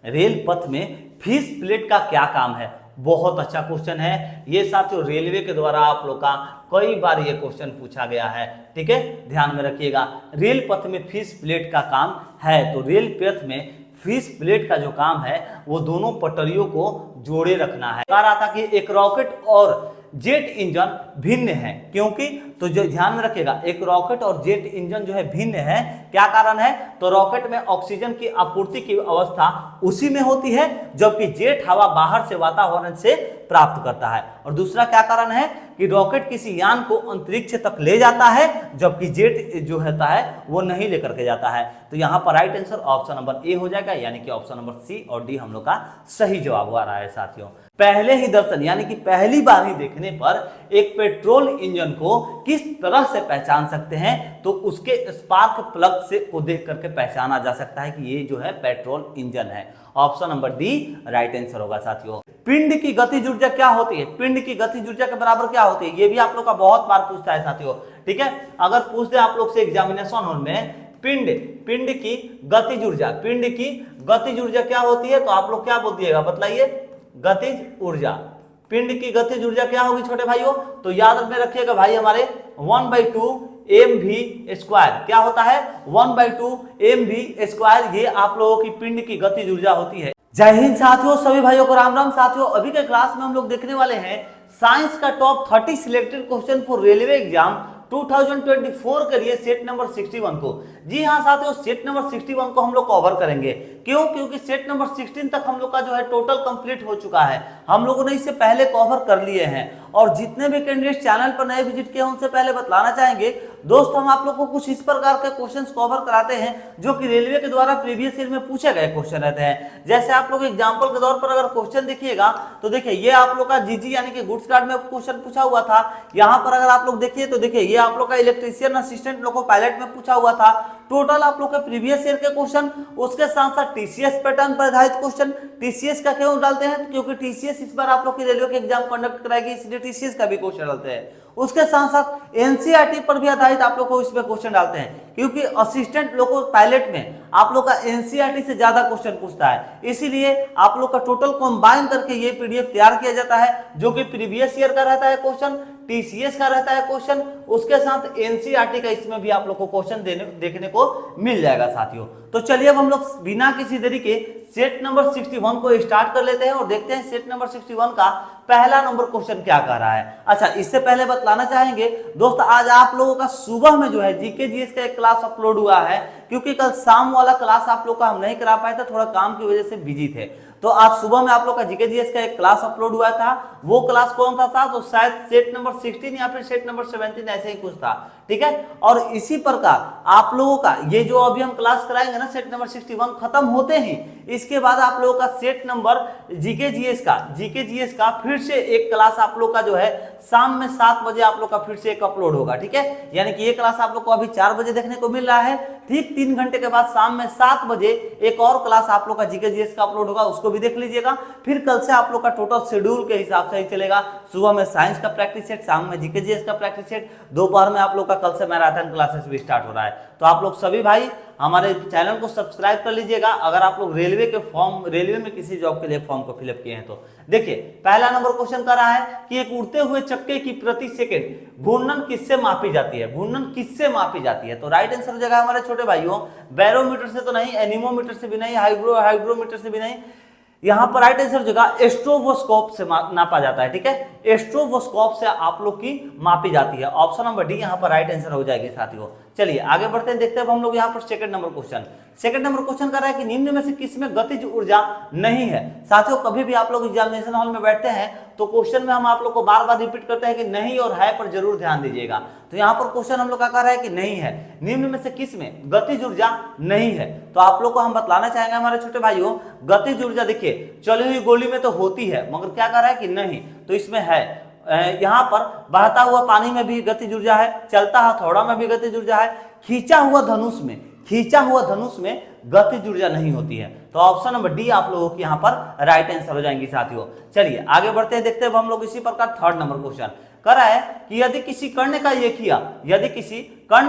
Rail पथ में fees plate का क्या काम है। बहुत अच्छा क्वेश्चन है ये साथियों, रेलवे के द्वारा आप लोग का कई बार ये क्वेश्चन पूछा गया है। ठीक है, ध्यान में रखिएगा। रेल पथ में फीस प्लेट का काम है, तो रेल पथ में फीस प्लेट का जो काम है वो दोनों पटरियों को जोड़े रखना है। कह रहा था कि एक रॉकेट और जेट इंजन भिन्न है, क्योंकि तो जो ध्यान में रखिएगा, एक रॉकेट और जेट इंजन जो है भिन्न है। क्या कारण है? तो रॉकेट में ऑक्सीजन की आपूर्ति की अवस्था उसी में होती है, जबकि जेट हवा बाहर से वातावरण से प्राप्त करता है। और दूसरा क्या कारण है कि रॉकेट किसी यान को अंतरिक्ष तक ले जाता है, जबकि जेट जो होता है वो नहीं लेकर के जाता है। तो यहाँ पर right answer option number A हो जाएगा, यानी कि ऑप्शन नंबर सी और डी हम लोग का सही जवाब आ रहा है साथियों। पहले ही दर्शन यानी कि पहली बार ही देखने पर एक पेट्रोल इंजन को किस तरह से पहचान सकते हैं, तो उसके स्पार्क प्लग से को देख करके पहचाना जा सकता है कि ये जो है पेट्रोल इंजन है। Option number D right answer होगा साथियों। पिंड की गतिज ऊर्जा क्या होती है? पिंड की गतिज ऊर्जा के बराबर क्या होती है? ये भी आप लोग का बहुत बार पूछता है साथियों। ठीक है, अगर पूछ दे आप लोग से एग्जामिनेशन हॉल में पिंड की गतिज ऊर्जा, पिंड की गतिज ऊर्जा क्या होती है, तो आप लोग क्या बोल दिएगा बताइए? गतिज ऊर्जा। पिंड की गतिज ऊर्जा क्या होगी छोटे भाइयों? तो याद में रखिएगा भाई हमारे 1/2 mv²। क्या होता है? 1/2 mv²। ये आप लोगों की पिंड की गतिज ऊर्जा होती है। जय हिंद साथियों, सभी भाइयों को राम राम साथियों। अभी के क्लास में हम लोग देखने वाले हैं साइंस का top 30 selected question for railway exam 2024 के लिए सेट नंबर 61 को। जी हाँ साथियों, सेट नंबर 61 को हम लोग कवर करेंगे। क्यों? क्योंकि सेट नंबर 16 तक हम लोग का जो है टोटल कंप्लीट हो चुका है। हम लोगों ने इससे पहले कवर कर लिए हैं, और जितने भी कैंडिडेट चैनल पर नए विजिट किए उनसे पहले बतलाना चाहेंगे दोस्त, हम आप लोग को कुछ इस प्रकार के क्वेश्चंस कवर कराते हैं जो कि रेलवे के द्वारा प्रीवियस ईयर में पूछे गए क्वेश्चन रहते हैं। जैसे आप लोग एग्जांपल के तौर पर अगर क्वेश्चन देखिएगा तो देखिए ये आप लोग का जीजी यानी कि गुड्स गार्ड में क्वेश्चन पूछा हुआ था। यहाँ पर अगर आप लोग देखिए तो देखिए ये आप लोग का इलेक्ट्रीशियन असिस्टेंट लोको पायलट में पूछा हुआ था। टोटल आप लोग के प्रीवियस ईयर के क्वेश्चन, उसके साथ साथ टीसीएस पैटर्न पर आधारित क्वेश्चन। टीसीएस का क्यों डालते हैं? क्योंकि टीसीएस इस बार आप लोग की रेलवे के एग्जाम कंडक्ट कराएगी, इसलिए टीसीएस का भी क्वेश्चन डालते हैं। उसके साथ साथ एनसीईआरटी पर भी आधारित आप लोग को इसमें क्वेश्चन डालते हैं, क्योंकि असिस्टेंट लोको पायलट में आप लोग का एनसीईआरटी से ज्यादा क्वेश्चन पूछता है। इसीलिए आप लोग का टोटल कंबाइन करके ये पीडीएफ तैयार किया जाता है, जो कि प्रीवियस ईयर का रहता है क्वेश्चन, टीसीएस का रहता है क्वेश्चन, उसके साथ एनसीईआरटी का इसमें भी आप लोग को क्वेश्चन देखने को मिल जाएगा साथियों। तो चलिए अब हम लोग बिना किसी देरी के सेट नंबर 61 को स्टार्ट कर लेते हैं और देखते हैं सेट नंबर 61 का पहला नंबर क्वेश्चन क्या कह रहा है। अच्छा, इससे पहले बतलाना चाहेंगे दोस्त, आज आप लोगों का सुबह में जो है जीके जीएस का एक क्लास अपलोड हुआ है, क्योंकि कल शाम वाला क्लास आप लोग का हम नहीं करा पाए थे, थोड़ा काम की वजह से बिजी थे। तो आज सुबह में आप लोग का जीके जीएस का एक क्लास अपलोड हुआ था। वो क्लास कौन सा था? तो शायद सेट नंबर 16 या फिर सेट नंबर 17 ऐसे ही कुछ था। ठीक है, और इसी प्रकार आप लोगों का ये जो अभी हम क्लास कराएंगे ना, सेट नंबर 61 खत्म होते ही इसके बाद आप लोगों का सेट नंबर जीके जीएस का फिर से एक क्लास आप लोग का जो है शाम में 7 बजे आप लोग का फिर से एक अपलोड होगा। ठीक है, यानी कि ये क्लास आप लोग को अभी 4 बजे देखने को मिल रहा है। ठीक 3 घंटे के बाद शाम में 7 बजे एक और क्लास आप लोग का जीके जीएस का अपलोड होगा, उसको भी देख लीजिएगा। फिर कल से आप लोग का टोटल शेड्यूल के हिसाब से ही चलेगा। सुबह में साइंस का प्रैक्टिस सेट, शाम में जीके जीएस का प्रैक्टिस सेट, दोपहर में आप लोग का कल से मैराथन क्लासेस भी स्टार्ट हो रहा है। तो आप लोग सभी भाई हमारे चैनल को सब्सक्राइब कर लीजिएगा, अगर आप लोग रेलवे में किसी जॉब के लिए फॉर्म को फिलअप किए हैं तो। देखिए पहला नंबर क्वेश्चन कर रहा है कि एक उड़ते हुए चक्के की प्रति सेकंड घूर्णन किससे मापी जाती है? घूर्णन किससे मापी जाती है? तो राइट आंसर हो जाएगा हमारे छोटे भाइयों, बैरोमीटर से तो नहीं, एनीमोमीटर से भी नहीं, हाइग्रोमीटर से भी नहीं, यहाँ पर राइट आंसर जगह एस्ट्रोवोस्कोप से नापा जाता है। ठीक है, एस्ट्रोवोस्कोप से आप लोग की मापी जाती है। ऑप्शन नंबर डी यहाँ पर राइट आंसर हो जाएगी साथियों। चलिए आगे बढ़ते हैं, देखते हैं हम लोग यहाँ पर सेकंड नंबर क्वेश्चन कर रहा है कि निम्न में से किसमें गतिज ऊर्जा नहीं है? साथियों कभी भी आप लोग एग्जामिनेशन हॉल में बैठते हैं तो क्वेश्चन में हम आप लोग को बार बार रिपीट करते हैं कि नहीं और है पर जरूर ध्यान दीजिएगा। तो यहाँ पर क्वेश्चन हम लोग का कह रहा है कि नहीं है, निम्न में से किसमें गतिज ऊर्जा नहीं है? तो आप लोग को हम बतलाना चाहेंगे हमारे छोटे भाइयों, गतिज ऊर्जा देखिए चली हुई गोली में तो होती है, मगर क्या कह रहा है कि नहीं, तो इसमें है। यहाँ पर बहता हुआ पानी में भी गतिज ऊर्जा है, चलता हथौड़ा में भी गतिज ऊर्जा है, खींचा हुआ धनुष में गतिज ऊर्जा नहीं होती है। तो ऑप्शन नंबर डी आप लोगों की यहाँ पर राइट आंसर हो जाएंगी साथियों। चलिए आगे बढ़ते हैं, देखते हैं हम लोग इसी प्रकार थर्ड नंबर क्वेश्चन कर रहा है कि यदि किसी कर्ण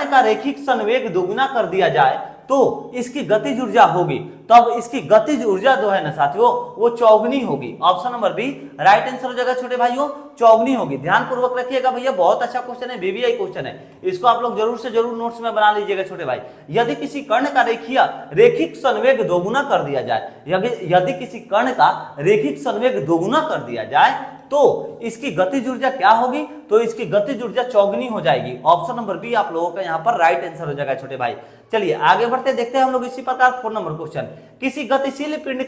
का रेखिक संवेग दोगुना कर दिया जाए तो इसकी गतिज ऊर्जा होगी। तब इसकी गतिज ऊर्जा जो है ना साथियों वो चौगुनी होगी। Option number B right answer हो जाएगा छोटे भाइयों, चौगुनी होगी। ध्यान पूर्वक रखिएगा भैया, बहुत अच्छा क्वेश्चन है, बीबीआई क्वेश्चन है, इसको आप लोग जरूर से जरूर नोट्स में बना लीजिएगा छोटे भाई। यदि किसी कर्ण का रैखिक संवेग दोगुना कर दिया जाए, यदि किसी कर्ण का रैखिक संवेग दोगुना कर दिया जाए तो इसकी गतिज ऊर्जा क्या होगी, तो इसकी गतिज ऊर्जा चौगुनी हो जाएगी। ऑप्शन नंबर बी आप लोगों का यहाँ पर राइट आंसर हो जाएगा छोटे भाई। चलिए आगे बढ़ते देखते हैं हम लोग इसी प्रकार 4 नंबर क्वेश्चन। किसी गतिशील पिंड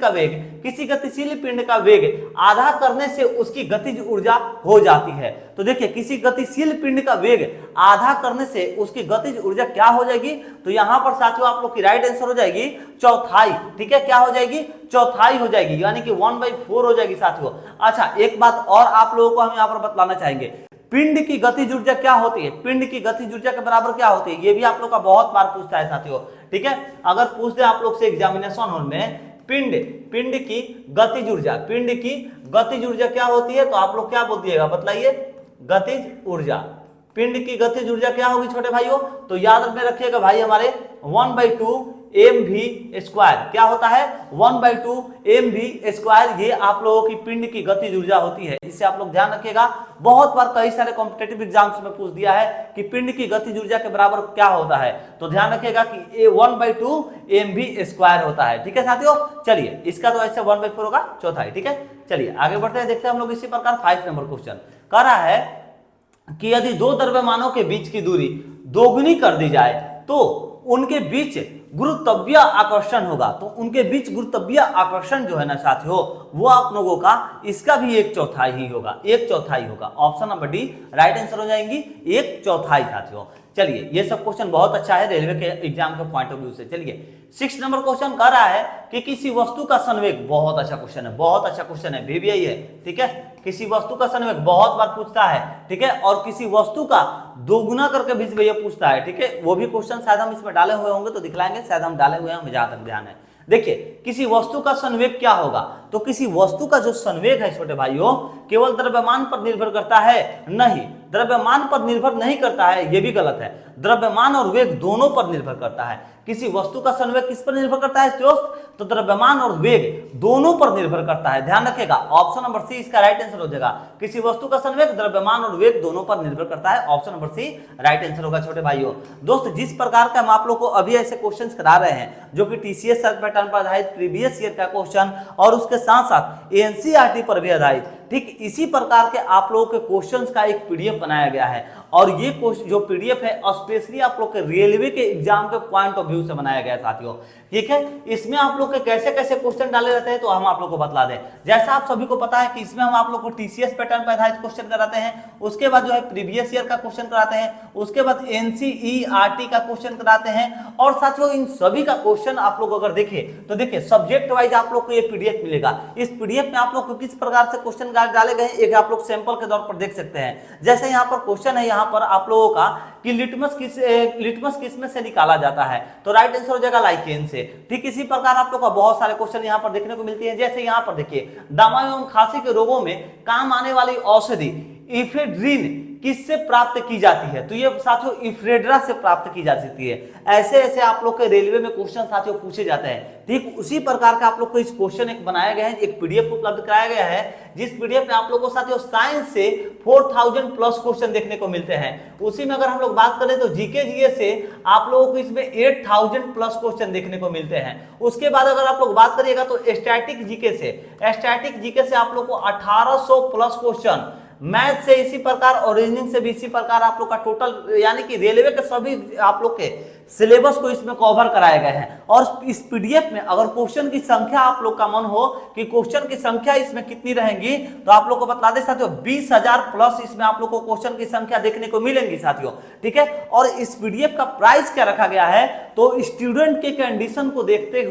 का वेग आधा करने से उसकी गतिज ऊर्जा हो जाती है। तो देखिए किसी गतिशील पिंड का वेग आधा करने से उसकी गतिज ऊर्जा क्या हो जाएगी, तो यहाँ पर साथियों आप लोग की राइट आंसर हो जाएगी चौथाई। ठीक है, क्या हो जाएगी, चौथाई हो जाएगी, यानी कि 1/4 हो जाएगी साथियों। अच्छा एक बात और आप लोगों को हम यहाँ पर बतलाना चाहेंगे, पिंड की गतिज ऊर्जा क्या होती है, पिंड की गतिज ऊर्जा के बराबर क्या होती है, ये भी आप लोग का बहुत बार पूछता है साथियों। ठीक है, अगर पूछ दे आप लोग से एग्जामिनेशन हॉल में पिंड की गतिज ऊर्जा क्या होती है, तो आप लोग क्या बोल दिएगा, बतलाइए, गतिज ऊर्जा। पिंड की गतिज ऊर्जा क्या होगी छोटे भाइयों, तो याद में रखिएगा भाई हमारे 1/2 mv²। क्या होता है, 1/2 mv², ये आप लोगों की पिंड की गतिज ऊर्जा होती है। इसे आप लोग ध्यान रखिएगा, बहुत बार कई सारे कॉम्पिटिटिव एग्जाम्स में पूछ दिया है कि पिंड की गतिज ऊर्जा के बराबर क्या होता है, तो ध्यान रखिएगा कि ये 1/2 mv² होता है। ठीक है साथियों, चलिए इसका तो ऐसे 1/4 होगा, चौथाई। ठीक है, चलिए आगे बढ़ते हैं, देखते हैं हम लोग इसी प्रकार 5 नंबर क्वेश्चन। कह रहा है कि यदि दो द्रव्यमानों के बीच की दूरी दोगुनी कर दी जाए तो उनके बीच गुरुत्वीय आकर्षण होगा। तो उनके बीच गुरुत्वीय आकर्षण जो है ना साथियों वो आप लोगों का इसका भी 1/4 ही होगा, 1/4 होगा। Option number D right answer हो जाएंगी 1/4 साथियों। चलिए ये सब क्वेश्चन बहुत अच्छा है रेलवे के एग्जाम के पॉइंट ऑफ व्यू से। चलिए 6 नंबर क्वेश्चन कह रहा है कि किसी वस्तु का संवेग, बहुत अच्छा क्वेश्चन है, बहुत अच्छा क्वेश्चन है, बीबीआई है। ठीक है, किसी वस्तु का संवेग बहुत बार पूछता है। ठीक है, और किसी वस्तु का दोगुना करके भी भैया पूछता है। ठीक है, वो भी क्वेश्चन शायद हम इसमें डाले हुए होंगे तो दिखलाएंगे, शायद हम डाले हुए हैं, हमें जहां तक ध्यान है। देखिए किसी वस्तु का संवेग क्या होगा, तो किसी वस्तु का जो संवेग है छोटे भाइयों केवल द्रव्यमान पर निर्भर करता है, नहीं, द्रव्यमान पर निर्भर नहीं करता है, यह भी गलत है, द्रव्यमान और वेग दोनों पर निर्भर करता है। किसी वस्तु का संवेग किस पर निर्भर करता है दोस्त, तो द्रव्यमान और वेग दोनों पर निर्भर करता है। ध्यान रखिएगा, ऑप्शन नंबर सी इसका राइट आंसर हो जाएगा। किसी वस्तु का संवेग द्रव्यमान और वेग दोनों पर निर्भर करता है, option number C right answer होगा छोटे भाइयों। दोस्त जिस प्रकार का हम आप लोग को अभी ऐसे क्वेश्चंस करा रहे हैं जो कि टीसीएस पैटर्न पर आधारित प्रीवियस ईयर का क्वेश्चन और उसके साथ साथ एनसीईआरटी पर भी आधारित, ठीक इसी प्रकार के आप लोगों के क्वेश्चंस का एक पीडीएफ बनाया गया है। और ये जो पीडीएफ है स्पेशली आप लोग के रेलवे के एग्जाम के पॉइंट ऑफ व्यू से बनाया गया है साथियों। ठीक है, इसमें आप लोग के कैसे कैसे क्वेश्चन डाले रहते हैं तो हम आप लोग को बता दें। जैसा आप सभी को पता है कि इसमें हम आप लोग को टीसीएस पैटर्न पर आधारित क्वेश्चन कराते हैं, उसके बाद जो है प्रीवियस ईयर का क्वेश्चन कराते हैं, उसके बाद एनसीईआरटी का क्वेश्चन कराते हैं। और साथियों इन सभी का क्वेश्चन आप लोग अगर देखें तो देखिए सब्जेक्ट वाइज आप लोग को ये पीडीएफ मिलेगा। इस पीडीएफ में आप लोग को किस प्रकार से क्वेश्चन डाले गए एक आप लोग सैंपल के तौर पर देख सकते हैं। जैसे यहाँ पर क्वेश्चन है यहाँ पर आप लोगों का कि लिटमस किस में से निकाला जाता है, तो राइट आंसर हो जाएगा लाइकेन से। ठीक इसी प्रकार आप लोग का बहुत सारे क्वेश्चन यहाँ पर देखने को मिलते हैं। जैसे यहाँ पर देखिए दमा एवं खांसी के रोगों में काम आने वाली औषधि इफेड्रिन किससे प्राप्त की जाती है, तो ये साथियों इफ्रेड्रा से प्राप्त की जा सकती है। ऐसे ऐसे आप लोग के रेलवे में क्वेश्चन साथियों पूछे जाते हैं। ठीक उसी प्रकार का आप लोग को इस क्वेश्चन एक बनाया गया है, एक पीडीएफ उपलब्ध कराया गया है, जिस पीडीएफ में आप लोग को साथियों साइंस से 4000 प्लस क्वेश्चन देखने को मिलते हैं। उसी में अगर हम लोग बात करें तो जीके जीएस से आप लोगों को इसमें 8000 प्लस क्वेश्चन देखने को मिलते हैं। उसके बाद अगर आप लोग बात करिएगा तो स्टैटिक जीके से आप लोग को 1800 प्लस क्वेश्चन, मैथ से इसी प्रकार और रीजनिंग से भी इसी प्रकार आप लोग का टोटल यानी कि रेलवे के सभी आप लोग के सिलेबस को इसमें कवर कराए गए हैं। और इस पीडीएफ में अगर क्वेश्चन की संख्या आप लोग का मन हो कि क्वेश्चन की संख्या इसमें कितनी रहेंगी तो आप लोग को बता दें साथियों 20,000 प्लस इसमें आप लोग को क्वेश्चन की संख्या देखने को मिलेंगी साथियों। ठीक है, और इस पीडीएफ का प्राइस क्या रखा गया है, तो स्टूडेंट के कंडीशन को देखते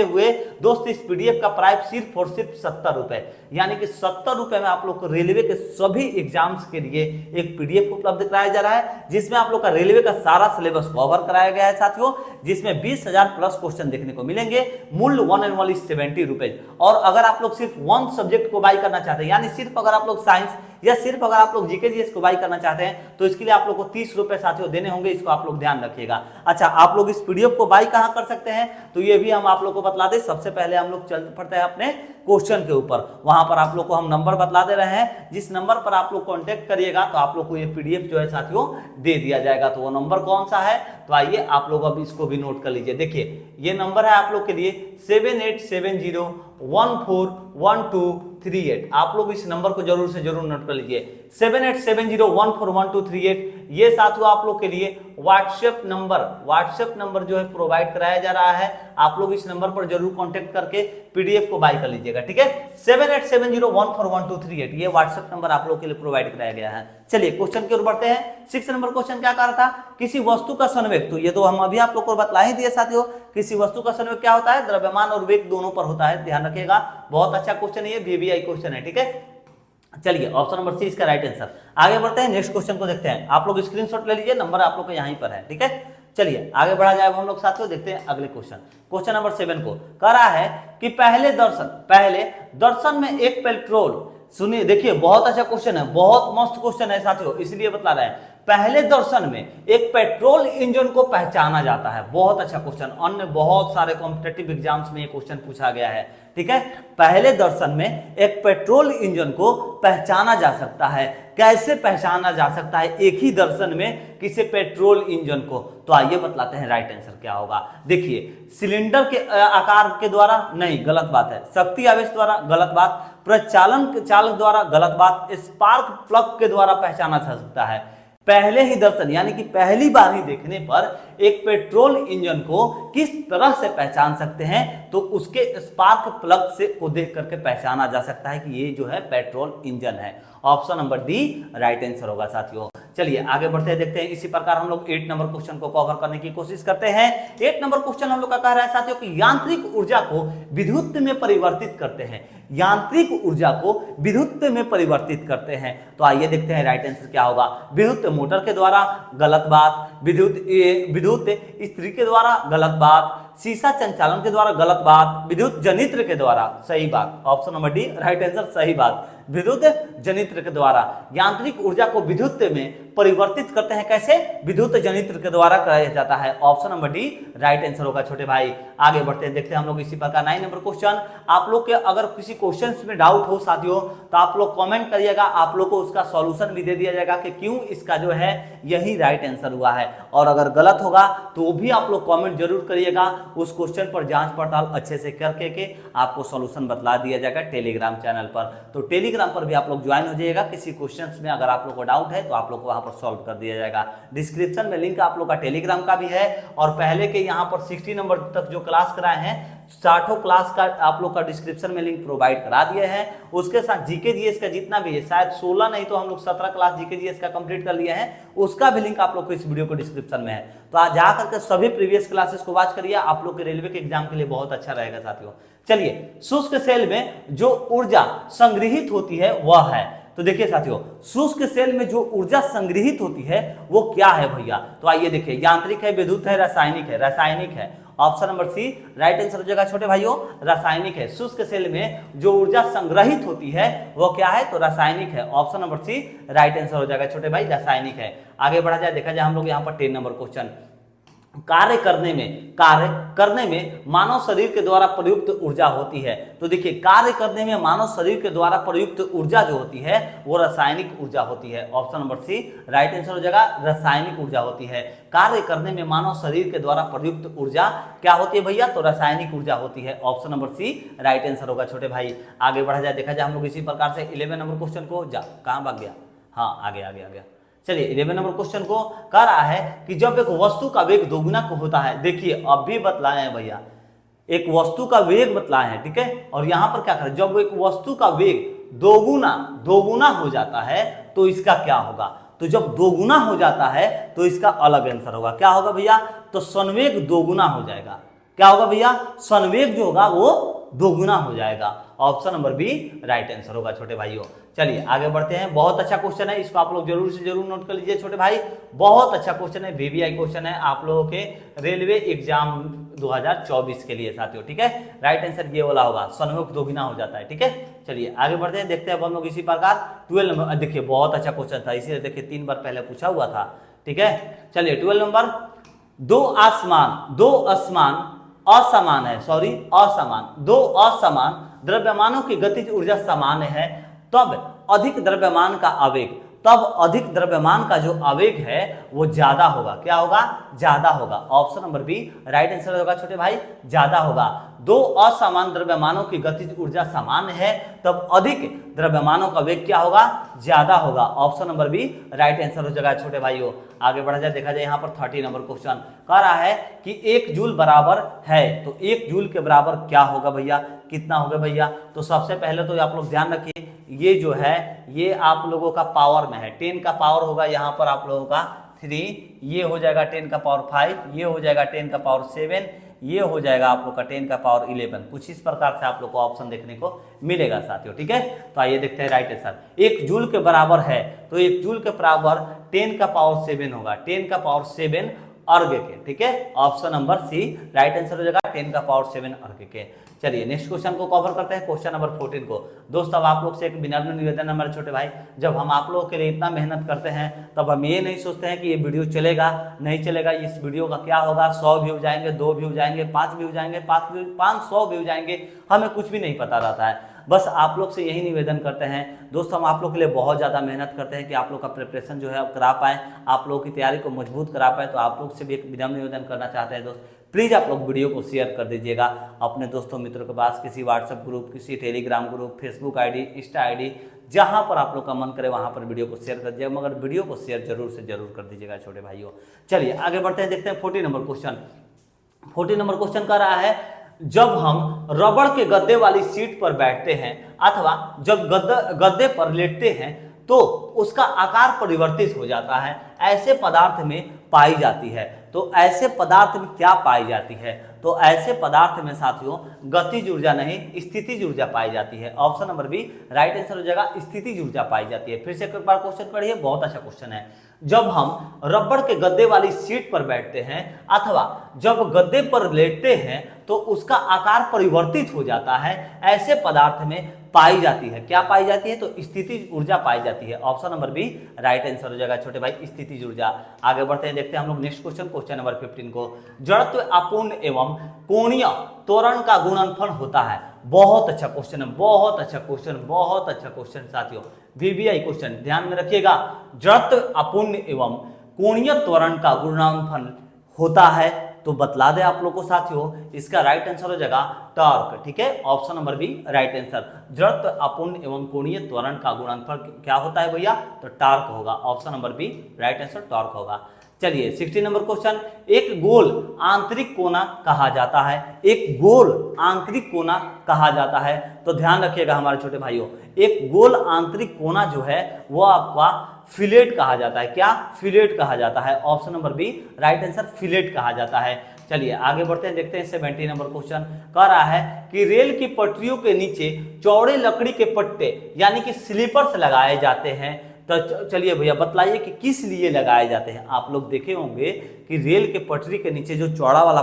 हुए दोस्त इस पीडीएफ का प्राइस सिर्फ और सिर्फ 70 रुपए, यानी कि 70 रुपए में आप लोग को रेलवे के सभी एग्जाम्स के लिए एक पीडीएफ उपलब्ध कराया जा रहा है, जिसमें आप लोग का रेलवे का सारा सिलेबस कवर कराया गया है साथियों, जिसमें 20,000 प्लस क्वेश्चन देखने को मिलेंगे। मूल्य 1 एंड 70 रुपए। और अगर आप लोग सिर्फ वन सब्जेक्ट को बाई करना चाहते हैं, यानी सिर्फ अगर आप लोग साइंस या सिर्फ अगर आप लोग जीके जीएस को बाई करना चाहते हैं तो इसके लिए आप लोग को 30 रुपए साथियों देने होंगे, इसको आप लोग ध्यान रखिएगा। अच्छा, आप लोग इस पीडीएफ को बाई कहाँ कर सकते हैं तो ये भी हम आप लोग को बतला दें। सबसे पहले हम लोग चल पड़ते हैं अपने क्वेश्चन के ऊपर, वहां पर आप लोग को हम नंबर बतला दे रहे हैं, जिस नंबर पर आप लोग कांटेक्ट करिएगा तो आप लोग को ये पीडीएफ जो है साथियों दे दिया जाएगा। तो वो नंबर कौन सा है, तो आइए आप लोग अब इसको भी नोट कर लीजिए। देखिए ये नंबर है आप लोग के लिए 7870141238। आप लोग इस नंबर को जरूर से जरूर नोट कर लीजिए, 7870141238। ये साथियों आप लोग के लिए व्हाट्सएप नंबर जो है प्रोवाइड कराया जा रहा है। आप लोग इस नंबर पर जरूर कांटेक्ट करके पीडीएफ को बाय कर लीजिएगा, ठीक है। 7870141238 ये व्हाट्सएप नंबर आप लोग के लिए प्रोवाइड कराया गया है। चलिए क्वेश्चन की ओर बढ़ते हैं। 6 नंबर क्वेश्चन क्या कह रहा था, किसी वस्तु का संवेग, तो ये तो हम अभी आप लोग को बतला ही दिए साथियों, किसी वस्तु का संवेग क्या होता है, द्रव्यमान और वेग दोनों पर होता है, ध्यान रखिएगा। बहुत अच्छा क्वेश्चन है, ये VVI क्वेश्चन है, ठीक है। चलिए ऑप्शन नंबर सी इसका राइट आंसर। आगे बढ़ते हैं, नेक्स्ट क्वेश्चन को देखते हैं। आप लोग स्क्रीनशॉट ले लीजिए, नंबर आप लोग को यहीं पर है, ठीक है। चलिए आगे बढ़ा जाए हम लोग साथियों, देखते हैं अगले क्वेश्चन। क्वेश्चन नंबर 7 को कह रहा है कि पहले दर्शन में एक पेट्रोल, सुनिए देखिए बहुत अच्छा क्वेश्चन है, बहुत मस्त क्वेश्चन है साथियों, इसलिए बतला रहे हैं। पहले दर्शन में एक पेट्रोल इंजन को पहचाना जाता है, बहुत अच्छा क्वेश्चन, अन्य बहुत सारे कॉम्पिटिटिव एग्जाम्स में ये क्वेश्चन पूछा गया है, ठीक है। पहले दर्शन में एक पेट्रोल इंजन को पहचाना जा सकता है, कैसे पहचाना जा सकता है एक ही दर्शन में किसी पेट्रोल इंजन को, तो आइए बतलाते हैं राइट आंसर क्या होगा। देखिए सिलेंडर के आकार के द्वारा नहीं, गलत बात है। शक्ति आवेश द्वारा, गलत बात। प्रचालन चालक द्वारा, गलत बात। स्पार्क प्लग के द्वारा पहचाना जा सकता है। पहले ही दर्शन यानी कि पहली बार ही देखने पर एक पेट्रोल इंजन को किस तरह से पहचान सकते हैं, तो उसके स्पार्क प्लग से को देख करके पहचाना जा सकता है कि ये जो है पेट्रोल इंजन है। Option number D right answer होगा साथियों। चलिए आगे बढ़ते हैं, देखते हैं। इसी प्रकार हम लोग 8 नंबर क्वेश्चन को कवर करने की कोशिश करते हैं। 8 नंबर क्वेश्चन हम लोग का कह रहा है साथियों कि यांत्रिक ऊर्जा को विद्युत में परिवर्तित करते हैं, यांत्रिक ऊर्जा को विद्युत में परिवर्तित करते हैं। तो आइए देखते हैं राइट आंसर क्या होगा। विद्युत मोटर के द्वारा, गलत बात। विद्युत इस्त्री के द्वारा, गलत बात। शीशा संचालन के द्वारा, गलत बात। विद्युत जनित्र के द्वारा, सही बात। Option number D right answer, सही बात। विद्युत जनित्र के द्वारा यांत्रिक ऊर्जा को विद्युत में परिवर्तित करते हैं, कैसे, विद्युत जनित्र के द्वारा कराया जाता है। Option number D right answer होगा छोटे भाई। आगे बढ़ते हैं, देखते हैं हम लोग इसी प्रकार 9 नंबर क्वेश्चन। आप लोग के अगर किसी क्वेश्चन में डाउट हो साथियों तो आप लोग कमेंट करिएगा, आप लोग को उसका सॉल्यूशन भी दे दिया जाएगा कि क्यों इसका जो है यही राइट आंसर हुआ है। और अगर गलत होगा तो भी आप लोग कमेंट जरूर करिएगा, उस क्वेश्चन पर जांच पड़ताल अच्छे से करके के आपको सॉल्यूशन बतला दिया जाएगा टेलीग्राम चैनल पर। तो टेलीग्राम पर भी आप लोग ज्वाइन हो जाइएगा। किसी क्वेश्चंस में अगर आप लोग को डाउट है तो आप लोग को वहां पर सॉल्व कर दिया जाएगा। डिस्क्रिप्शन में लिंक आप लोग का टेलीग्राम का भी है, और पहले के यहाँ पर 60 नंबर तक जो क्लास कराए हैं 60 क्लास का आप लोग का डिस्क्रिप्शन में लिंक प्रोवाइड करा दिए हैं। उसके साथ जीके जीएस का जितना भी है, शायद 16 नहीं तो हम लोग 17 क्लास जीके जीएस का कंप्लीट कर लिए हैं, उसका भी लिंक आप लोग को इस वीडियो को डिस्क्रिप्शन में है। तो आज जा करके सभी प्रीवियस क्लासेस को वॉच करिए, आप लोग के रेलवे के एग्जाम के लिए बहुत अच्छा रहेगा साथियों। चलिए शुष्क सेल में जो ऊर्जा संग्रहित होती है वह है, तो देखिए साथियों शुष्क सेल में जो ऊर्जा संग्रहित होती है वो क्या है भैया, तो आइए देखिए। यांत्रिक है, विद्युत है, रासायनिक है, रासायनिक है। Option number C right answer हो जाएगा छोटे भाइयों, रासायनिक है। शुष्क सेल में जो ऊर्जा संग्रहित होती है वो क्या है, तो रासायनिक है। Option number C right answer हो जाएगा छोटे भाई, रासायनिक है। आगे बढ़ा जाए, देखा जाए हम लोग यहाँ पर 10 नंबर क्वेश्चन। कार्य करने में मानव शरीर के द्वारा प्रयुक्त ऊर्जा होती है, तो देखिए कार्य करने में मानव शरीर के द्वारा प्रयुक्त ऊर्जा जो होती है वो रासायनिक ऊर्जा होती है। Option number C right answer हो जाएगा, रासायनिक ऊर्जा होती है। कार्य करने में मानव शरीर के द्वारा प्रयुक्त ऊर्जा क्या होती है भैया, तो रासायनिक ऊर्जा होती है। Option number C right answer होगा छोटे भाई। आगे बढ़ा जाए, देखा जाए हम लोग इसी प्रकार से 11 नंबर क्वेश्चन को, कहाँ भाग गया, हाँ आगे आ गया। चलिए 11 नंबर क्वेश्चन को कह रहा है कि जब एक वस्तु का वेग दोगुना होता है, देखिए अब भी बतलाए हैं भैया, एक वस्तु का वेग बतलाए हैं, ठीक है। और यहाँ पर क्या करें, जब एक वस्तु का वेग दोगुना हो जाता है तो इसका क्या होगा, तो जब दोगुना हो जाता है तो इसका अलग आंसर होगा। क्या होगा भैया, तो संवेग दोगुना हो जाएगा। क्या होगा भैया, संवेग जो होगा वो दोगुना हो जाएगा। Option number B right answer होगा छोटे भाइयों। चलिए आगे बढ़ते हैं। बहुत अच्छा क्वेश्चन है, इसको आप लोग जरूर से जरूर नोट कर लीजिए छोटे भाई। बहुत अच्छा क्वेश्चन है, वीवीआई क्वेश्चन है आप लोगों के रेलवे एग्जाम 2024 के लिए साथियों। ठीक है, राइट आंसर ये वाला होगा, सन्मुख दोगुना हो जाता है। ठीक है, चलिए आगे बढ़ते हैं, देखते हैं हम लोग इसी प्रकार 12 नंबर। देखिए बहुत अच्छा क्वेश्चन था, इसीलिए देखिए 3 बार पहले पूछा हुआ था। ठीक है, चलिए 12 नंबर। दो आसमान असमान है, सॉरी असमान, दो असमान द्रव्यमानों की गतिज ऊर्जा समान है, तब अधिक द्रव्यमान का आवेग, तब अधिक द्रव्यमान का जो आवेग है वो ज्यादा होगा। क्या होगा? ज्यादा होगा। Option number B right answer होगा छोटे भाई, ज्यादा होगा। दो असमान द्रव्यमानों की गतिज ऊर्जा समान है, तब अधिक द्रव्यमानों का वेग क्या होगा? ज्यादा होगा। Option number B right answer हो जाएगा छोटे भाइयों। आगे बढ़ा जाए, देखा जाए यहाँ पर 30 नंबर क्वेश्चन कह रहा है कि 1 जूल बराबर है, तो 1 जूल के बराबर क्या होगा भैया? कितना होगा भैया? तो सबसे पहले तो आप लोग ध्यान रखिए, ये जो है ये आप लोगों का पावर में है, 10 का पावर होगा यहाँ पर आप लोगों का 3, ये हो जाएगा 10 का पावर 5, ये हो जाएगा 10 का पावर 7, ये हो जाएगा आप लोग का 10 का पावर 11। कुछ इस प्रकार से आप लोग को ऑप्शन देखने को मिलेगा साथियों। ठीक है, तो आइए देखते हैं राइट आंसर। 1 जूल के बराबर है, तो 1 जूल के बराबर 10 का पावर 7 होगा, 10 का पावर 7 अर्घ के। ठीक है, option number C right answer हो जाएगा, 10 का पावर 7 अर्घ के। चलिए नेक्स्ट क्वेश्चन को कवर करते हैं, क्वेश्चन नंबर 14 को। दोस्तों अब आप लोग से एक विनम्र निवेदन है हमारे छोटे भाई, जब हम आप लोगों के लिए इतना मेहनत करते हैं तब हम ये नहीं सोचते हैं कि ये वीडियो चलेगा नहीं चलेगा, इस वीडियो का क्या होगा, 100 व्यू जाएंगे, 2 व्यू जाएंगे, 5 व्यू जाएंगे, 500 व्यू जाएंगे, हमें कुछ भी नहीं पता रहता है। बस आप लोग से यही निवेदन करते हैं दोस्तों, हम आप लोग के लिए बहुत ज़्यादा मेहनत करते हैं कि आप लोग का प्रिपरेशन जो है आप करा पाएँ, आप लोगों की तैयारी को मजबूत करा पाएँ। तो आप लोग से भी एक विनम्र निवेदन करना चाहते हैं दोस्त, प्लीज़ आप लोग वीडियो को शेयर कर दीजिएगा अपने दोस्तों मित्रों के पास, किसी व्हाट्सएप ग्रुप, किसी Telegram group, Facebook ID, Insta ID, जहां पर आप लोग का मन करे वहां पर वीडियो को शेयर कर दीजिएगा, मगर वीडियो को शेयर जरूर से जरूर कर दीजिएगा छोटे भाइयों। चलिए आगे बढ़ते हैं, देखते हैं 40 नंबर क्वेश्चन। 40 नंबर क्वेश्चन कर रहा है, जब हम रबड़ के गद्दे वाली सीट पर बैठते हैं अथवा जब गद्दे पर लेटते हैं तो उसका आकार परिवर्तित हो जाता है, ऐसे पदार्थ में पाई जाती है। तो ऐसे पदार्थ में क्या पाई जाती है? तो ऐसे पदार्थ में साथियों गतिज ऊर्जा नहीं, स्थितिज ऊर्जा पाई जाती है। Option number B right answer हो जाएगा, स्थितिज ऊर्जा पाई जाती है। फिर से एक बार क्वेश्चन पढ़िए, बहुत अच्छा क्वेश्चन है। जब हम रबड़ के गद्दे वाली सीट पर बैठते हैं अथवा जब गद्दे पर लेटते हैं तो उसका आकार परिवर्तित हो जाता है, ऐसे पदार्थ में पाई जाती है। क्या पाई जाती है? तो स्थितिज ऊर्जा पाई जाती है। Option number B right answer हो जाएगा छोटे भाई, स्थितिज ऊर्जा। आगे बढ़ते हैं, देखते हैं हम लोग नेक्स्ट क्वेश्चन, क्वेश्चन नंबर 15 को। जड़त्व अपूर्ण एवं कोणीय त्वरण का गुणनफल होता है। बहुत अच्छा क्वेश्चन है, बहुत अच्छा क्वेश्चन, बहुत अच्छा क्वेश्चन साथियों, वीवीआई क्वेश्चन, ध्यान में रखिएगा। जड़त्व अपूर्ण एवं कोणीय त्वरण का गुणनफल होता है, तो बतला दे आप लोग को साथियों, इसका राइट आंसर हो जाएगा टॉर्क। ठीक है, option number B right answer. जड़त्व अपूर्ण एवं कोणीय त्वरण का गुणनफल क्या होता है भैया? तो टॉर्क होगा। Option number B right answer torque होगा। चलिए 16 नंबर क्वेश्चन, एक गोल आंतरिक कोना कहा जाता है, एक गोल आंतरिक कोना कहा जाता है। तो ध्यान रखिएगा हमारे छोटे भाइयों, एक गोल आंतरिक कोना जो है वो आपका फिलेट कहा जाता है। क्या? फिलेट कहा जाता है। Option number B right answer, fillet कहा जाता है। चलिए आगे बढ़ते हैं, देखते हैं 17 नंबर क्वेश्चन कह रहा है कि रेल की पटरियों के नीचे चौड़े लकड़ी के पट्टे यानी कि स्लीपर्स लगाए जाते हैं। तो चलिए भैया बतलाइए कि किस लिए लगाए जाते हैं। आप लोग देखे होंगे कि रेल के पटरी के नीचे जो चौड़ा वाला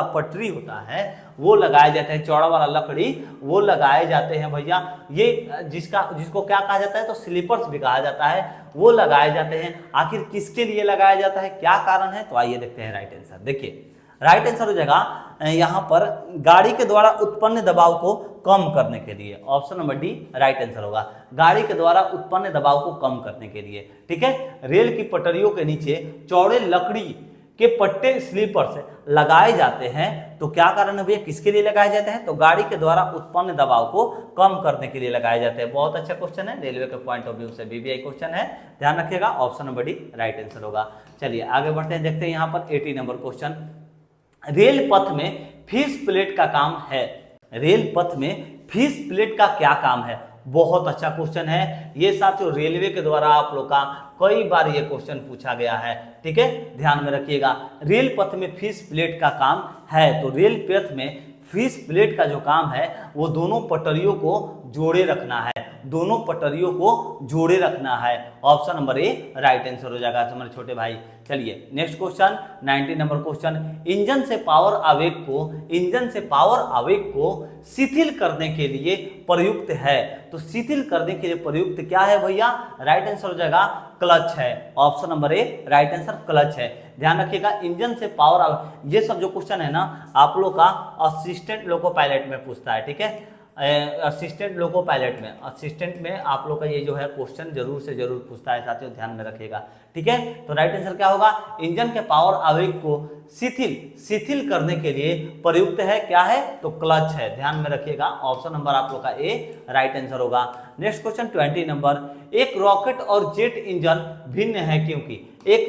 पटरी होता है वो लगाए जाते हैं, चौड़ा वाला लकड़ी वो लगाए जाते हैं भैया। ये जिसको क्या कहा जाता है? तो स्लीपर्स भी कहा जाता है, वो लगाए जाते हैं। आखिर किसके लिए लगाया जाता है, क्या कारण है? तो आइए देखते हैं राइट आंसर। देखिए राइट आंसर हो जाएगा यहाँ पर गाड़ी के द्वारा उत्पन्न दबाव को कम करने के लिए। Option number D right answer होगा, गाड़ी के द्वारा उत्पन्न दबाव को कम करने के लिए। ठीक है, रेल की पटरियों के नीचे चौड़े लकड़ी के पट्टे स्लीपर्स लगाए जाते हैं, तो क्या कारण है भैया, किसके लिए लगाए जाते हैं? तो गाड़ी के द्वारा उत्पन्न दबाव को कम करने के लिए लगाए जाते हैं। बहुत अच्छा क्वेश्चन है, रेलवे के पॉइंट ऑफ व्यू से वीवीआई क्वेश्चन है, ध्यान रखिएगा। Option number D right answer होगा। चलिए आगे बढ़ते हैं, देखते हैं यहाँ पर 80 नंबर क्वेश्चन। रेल पथ में फीस प्लेट का काम है, रेल पथ में फीस प्लेट का क्या काम है? बहुत अच्छा क्वेश्चन है ये साथियों, रेलवे के द्वारा आप लोग का कई बार ये क्वेश्चन पूछा गया है। ठीक है, ध्यान में रखिएगा। रेल पथ में फीस प्लेट का काम है, तो रेल पथ में फिश प्लेट का जो काम है वो दोनों पटरियों को जोड़े रखना है, दोनों पटरियों को जोड़े रखना है। Option number A right answer हो जाएगा हमारे छोटे भाई। चलिए next question 19 number question, engine से पावर आवेग को शिथिल करने के लिए प्रयुक्त है। तो शिथिल करने के लिए प्रयुक्त क्या है भैया? राइट आंसर हो जाएगा क्लच है। Option number A right answer clutch है। ध्यान रखिएगा, इंजन से पावर, ये सब जो क्वेश्चन है ना आप लोग का असिस्टेंट लोको पायलट में पूछता है, ठीक है, असिस्टेंट लोको पायलट में, असिस्टेंट में आप लोग का ये जो है क्वेश्चन जरूर से जरूर पूछता है साथियों, ध्यान में रखिएगा, ठीक है। तो राइट आंसर क्या होगा? इंजन के पावर आवेग को शिथिल करने के लिए प्रयुक्त है, क्या है? तो क्लच है, ध्यान में रखिएगा। ऑप्शन नंबर आप लोग का ए राइट आंसर होगा। नेक्स्ट क्वेश्चन 20 नंबर, एक रॉकेट और जेट इंजन भिन्न है क्योंकि। एक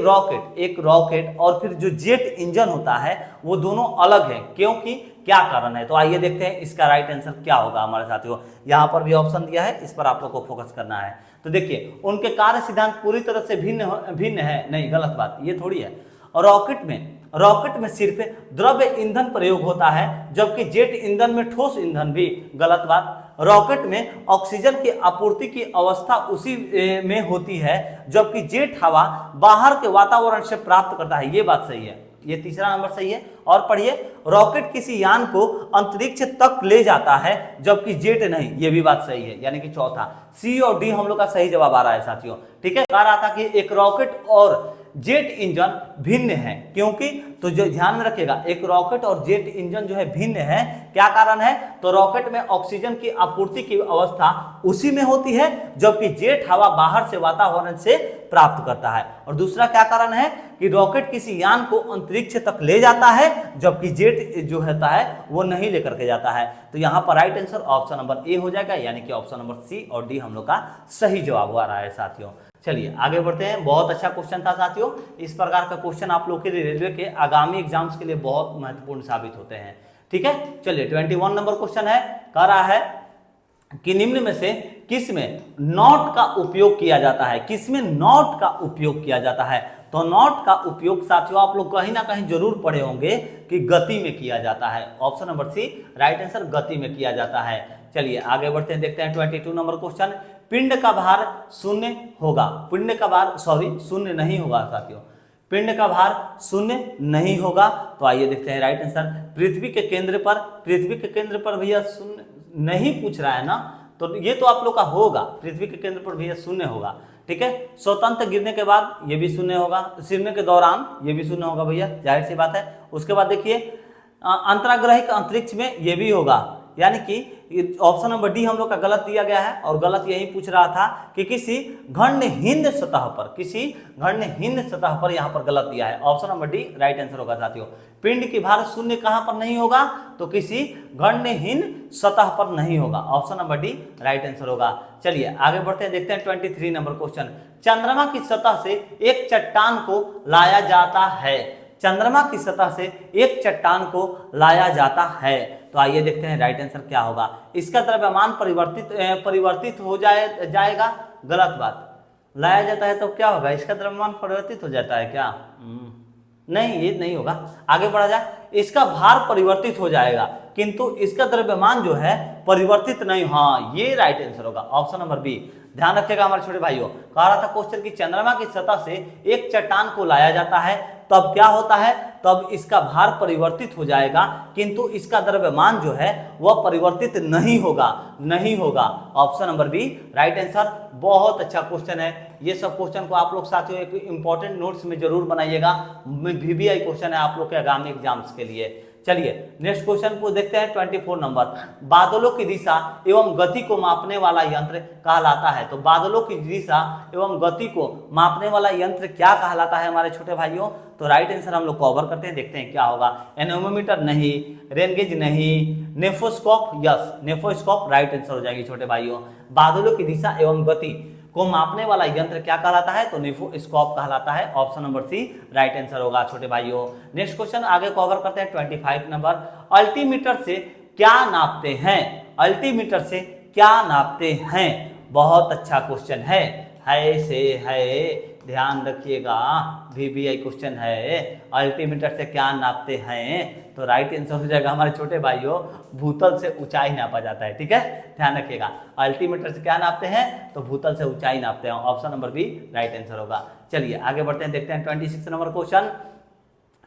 रॉकेट और फिर जो जेट इंजन होता है वो दोनों अलग है, क्योंकि क्या कारण है? तो आइए देखते हैं इसका राइट आंसर क्या होगा हमारे साथियों। यहाँ पर भी ऑप्शन दिया है, इस पर आप लोग को फोकस करना है। तो देखिए, उनके कार्य सिद्धांत पूरी तरह से भिन्न है, नहीं, गलत बात, ये थोड़ी है। और रॉकेट में सिर्फ द्रव्य ईंधन प्रयोग होता है, जबकि जेट ईंधन में ठोस ईंधन भी, गलत बात। रॉकेट में ऑक्सीजन की आपूर्ति की अवस्था उसी में होती है, जबकि जेट हवा बाहर के वातावरण से प्राप्त करता है, ये बात सही है, ये तीसरा नंबर सही है। और पढ़िए, रॉकेट किसी यान को अंतरिक्ष तक ले जाता है, जबकि जेट नहीं, ये भी बात सही है, यानी कि चौथा सी और डी हम लोग का सही जवाब आ रहा है साथियों, ठीक है। कह रहा था कि एक रॉकेट और जेट इंजन भिन्न है क्योंकि, तो जो ध्यान में रखिएगा, एक रॉकेट और जेट इंजन जो है भिन्न है, क्या कारण है? तो रॉकेट में ऑक्सीजन की आपूर्ति की अवस्था उसी में होती है, जबकि जेट हवा बाहर से वातावरण से प्राप्त करता है। और दूसरा क्या कारण है कि रॉकेट किसी यान को अंतरिक्ष तक ले जाता है, जबकि जेट जो होता है वो नहीं लेकर के जाता है। तो यहाँ पर right answer option number A हो जाएगा, यानी कि ऑप्शन नंबर सी और डी हम लोग का सही जवाब आ रहा है साथियों। चलिए आगे बढ़ते हैं। बहुत अच्छा क्वेश्चन था साथियों, इस प्रकार का क्वेश्चन आप लोग के लिए रेलवे के आगामी एग्जाम्स के लिए बहुत महत्वपूर्ण साबित होते हैं, ठीक है। चलिए 21 नंबर क्वेश्चन है, कह रहा है कि निम्न में से किसमें नॉट का उपयोग किया जाता है? किसमें नॉट का उपयोग किया जाता है? तो नॉट का उपयोग साथियों आप लोग कहीं ना कहीं जरूर पढ़े होंगे कि गति में किया जाता है। Option number C right answer, गति में किया जाता है। चलिए आगे बढ़ते हैं, देखते हैं 22 नंबर क्वेश्चन, पिंड का भार शून्य होगा, शून्य नहीं होगा साथियों, पिंड का भार शून्य नहीं होगा। तो आइए देखते हैं राइट आंसर, पृथ्वी के केंद्र पर भैया शून्य नहीं पूछ रहा है ना, तो ये तो आप लोग का होगा, पृथ्वी के केंद्र पर भैया शून्य होगा, ठीक है। स्वतंत्र गिरने के बाद ये भी शून्य होगा, गिरने के दौरान ये भी शून्य होगा भैया, जाहिर सी बात है। उसके बाद देखिए अंतराग्रहिक अंतरिक्ष में ये भी होगा, यानी कि ऑप्शन नंबर डी हम लोग का गलत दिया गया है, और गलत यही पूछ रहा था कि किसी घर्णहीन सतह पर यहाँ पर गलत दिया है। Option number D right answer होगा साथियों। पिंड की भार शून्य कहाँ पर नहीं होगा? तो किसी घर्णहीन सतह पर नहीं होगा। Option number D right answer होगा। चलिए आगे बढ़ते हैं, देखते हैं 23 नंबर क्वेश्चन, चंद्रमा की सतह से एक चट्टान को लाया जाता है। चंद्रमा की सतह से एक चट्टान को लाया जाता है। तो आइए देखते हैं राइट आंसर क्या होगा। इसका द्रव्यमान परिवर्तित हो जाएगा, गलत बात। लाया जाता है तो क्या होगा? इसका द्रव्यमान परिवर्तित हो जाता है क्या? नहीं, ये नहीं होगा। आगे बढ़ा जाए, इसका भार परिवर्तित हो जाएगा किंतु इसका द्रव्यमान जो है परिवर्तित नहीं, हाँ ये राइट आंसर होगा, ऑप्शन नंबर बी। ध्यान रखिएगा हमारे छोटे भाइयों, कह रहा था क्वेश्चन की चंद्रमा की सतह से एक चट्टान को लाया जाता है, तब क्या होता है? तब इसका भार परिवर्तित हो जाएगा किंतु इसका द्रव्यमान जो है वह परिवर्तित नहीं होगा। Option number B right answer. बहुत अच्छा क्वेश्चन है, ये सब क्वेश्चन को आप लोग साथियों एक इंपॉर्टेंट नोट्स में जरूर बनाइएगा, VBI क्वेश्चन है आप लोग के आगामी एग्जाम्स के लिए। चलिए नेक्स्ट क्वेश्चन को देखते हैं 24 नंबर, बादलों की दिशा एवं गति को मापने वाला यंत्र कहलाता है। तो बादलों की दिशा एवं गति को मापने वाला यंत्र क्या कहलाता है हमारे छोटे भाइयों? तो राइट आंसर हम लोग कवर करते हैं, देखते हैं क्या होगा। एनोमीटर नहीं, रेनगेज नहीं, nephoscope, yes nephoscope right answer हो जाएगी छोटे भाइयों। बादलों की दिशा एवं गति को मापने वाला यंत्र क्या कहलाता है? तो नेफोस्कोप कहलाता है। Option number C right answer होगा छोटे भाइयों। नेक्स्ट क्वेश्चन आगे कवर करते हैं 25 नंबर, अल्टीमीटर से क्या नापते हैं? अल्टीमीटर से क्या नापते हैं? बहुत अच्छा क्वेश्चन है से है, ध्यान रखिएगा, VBI क्वेश्चन है। अल्टीमीटर से क्या नापते हैं? तो राइट आंसर हो जाएगा हमारे छोटे भाइयों, भूतल से ऊंचाई नापा जाता है। ठीक है, ध्यान रखिएगा, अल्टीमीटर से क्या नापते हैं? तो भूतल से ऊंचाई नापते हैं। Option number B right answer होगा। चलिए आगे बढ़ते हैं, देखते हैं 26 नंबर क्वेश्चन।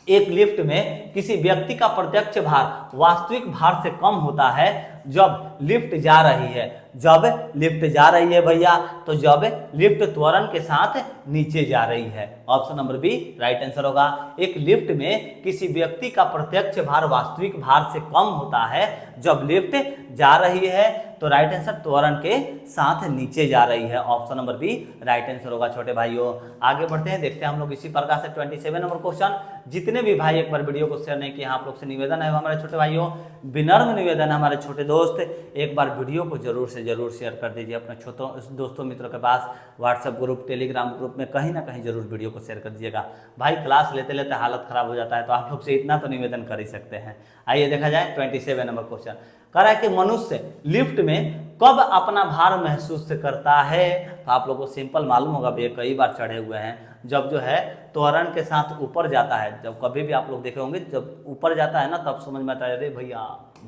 एक लिफ्ट में किसी व्यक्ति का प्रत्यक्ष भार वास्तविक भार से कम होता है जब लिफ्ट जा रही है। जब लिफ्ट जा रही है भैया, तो जब लिफ्ट त्वरण के साथ नीचे जा रही है। Option number B right answer होगा। एक लिफ्ट में किसी व्यक्ति का प्रत्यक्ष भार वास्तविक भार से कम होता है जब लिफ्ट जा रही है, तो राइट आंसर त्वरण के साथ नीचे जा रही है। Option number B right answer होगा छोटे भाइयों। आगे बढ़ते हैं, देखते हैं हम लोग इसी प्रकार से 27 नंबर क्वेश्चन। जितने भी भाई एक बार वीडियो को शेयर नहीं किया, आप लोग से निवेदन है हमारे छोटे भाइयों, विनम्र निवेदन है हमारे छोटे दोस्त, एक बार वीडियो को जरूर से जरूर शेयर कर दीजिए अपने छोटों दोस्तों मित्रों के पास। व्हाट्सएप ग्रुप, टेलीग्राम ग्रुप में कहीं ना कहीं जरूर वीडियो को शेयर कर दीजिएगा। भाई क्लास लेते लेते हालत खराब हो जाता है, तो आप लोग से इतना तो निवेदन कर ही सकते हैं। आइए देखा जाए 27 नंबर क्वेश्चन। कह रहा है कि मनुष्य लिफ्ट में कब अपना भार महसूस करता है? तो आप लोगों को सिंपल मालूम होगा, भैया कई बार चढ़े हुए हैं। जब जो है त्वरण के साथ ऊपर जाता है, जब कभी भी आप लोग देखे होंगे जब ऊपर जाता है ना, तब समझ में आता है अरे भैया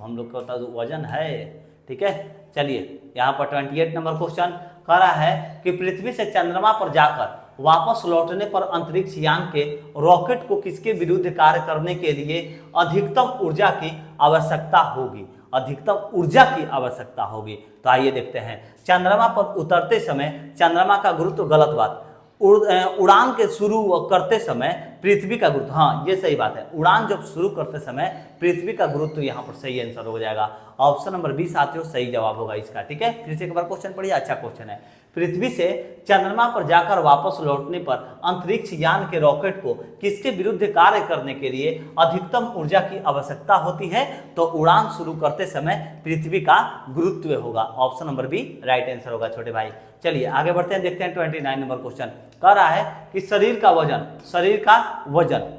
हम लोग का तो वजन है। ठीक है, चलिए यहाँ पर 28 नंबर क्वेश्चन कह रहा है कि पृथ्वी से चंद्रमा पर जाकर वापस लौटने पर अंतरिक्ष यान के रॉकेट को किसके विरुद्ध कार्य करने के लिए अधिकतम ऊर्जा की आवश्यकता होगी? अधिकतम ऊर्जा की आवश्यकता होगी। तो आइए देखते हैं, चंद्रमा पर उतरते समय चंद्रमा का गुरुत्व, गलत बात, उड़ान के शुरू करते समय पृथ्वी का गुरुत्व, हाँ ये सही बात है, उड़ान जब शुरू करते समय पृथ्वी का गुरुत्व यहाँ पर सही आंसर हो जाएगा। ऑप्शन नंबर बी साथियों सही जवाब होगा इसका। ठीक है, फिर से एक बार क्वेश्चन पढ़िए, अच्छा क्वेश्चन है। पृथ्वी से चंद्रमा पर जाकर वापस लौटने पर अंतरिक्ष यान के रॉकेट को किसके विरुद्ध कार्य करने के लिए अधिकतम ऊर्जा की आवश्यकता होती है? तो उड़ान शुरू करते समय पृथ्वी का गुरुत्व होगा। Option number B right answer होगा छोटे भाई। चलिए आगे बढ़ते हैं, देखते हैं 29 नंबर क्वेश्चन। कह रहा है कि शरीर का वजन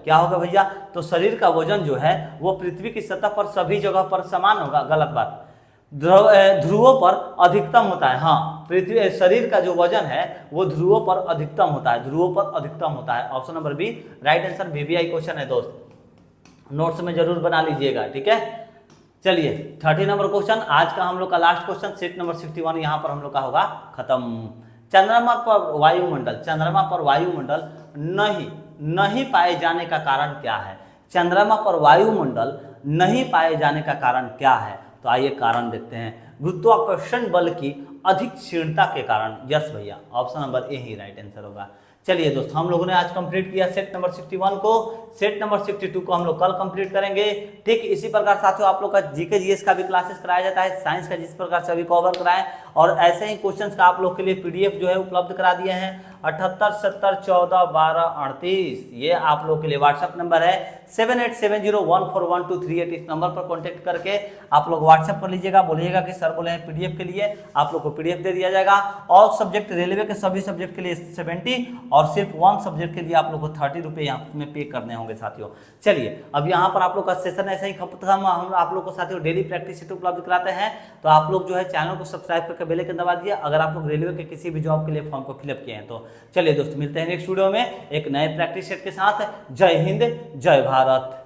क्या होगा भैया? तो शरीर का वजन जो है वो पृथ्वी की सतह पर सभी जगह पर समान होगा, गलत बात, ध्रुवों पर अधिकतम होता है। हाँ, पृथ्वी शरीर का जो वजन है वो ध्रुवों पर अधिकतम होता है, ध्रुवों पर अधिकतम होता है। Option number B right answer. VBI question है दोस्त, नोट्स में जरूर बना लीजिएगा। ठीक है, चलिए 30 नंबर क्वेश्चन, आज का हम लोग का लास्ट क्वेश्चन, सेट नंबर 61 यहाँ पर हम लोग का होगा खत्म। चंद्रमा पर वायुमंडल नहीं पाए जाने का कारण क्या है? चंद्रमा पर वायुमंडल नहीं पाए जाने का कारण क्या है? तो आइए कारण देखते हैं, गुरुत्वाकर्षण बल की अधिक क्षीणता के कारण। यस भैया, option number A he right answer होगा। चलिए दोस्त, हम लोगों ने आज कंप्लीट किया सेट नंबर 61 को। सेट नंबर 62 को हम लोग कल कंप्लीट करेंगे। ठीक इसी प्रकार साथियों आप लोग का जीके जीएस का भी क्लासेस कराया जाता है, साइंस का जिस प्रकार से अभी कवर कराएं, और ऐसे ही क्वेश्चंस का आप लोग के लिए पीडीएफ जो है उपलब्ध करा दिए हैं। 78 70 14 12 38 ये आप लोग के लिए व्हाट्सएप नंबर है। 7870141238 इस नंबर पर कॉन्टेक्ट करके आप लोग व्हाट्सएप कर लीजिएगा, बोलिएगा कि सर बोले हैं पीडीएफ के लिए, आप लोग को पीडीएफ दे दिया जाएगा। ऑल सब्जेक्ट रेलवे के सभी सब्जेक्ट के लिए 70 और सिर्फ 1 सब्जेक्ट के लिए आप लोग को 30 रुपये यहाँ में पे करने होंगे साथियों। चलिए अब यहाँ पर आप लोग का सेशन ऐसा ही खत्म। हम आप लोग को साथियों डेली प्रैक्टिस सेट उपलब्ध कराते हैं, तो आप लोग जो है चैनल को सब्सक्राइब करके बेल आइकन दबा दिए अगर आप लोग रेलवे के किसी भी जॉब के लिए फॉर्म को फिलअप किए हैं तो। चलिए दोस्तों, मिलते हैं नेक्स्ट वीडियो में एक नए प्रैक्टिस सेट के साथ। जय हिंद, जय भारत।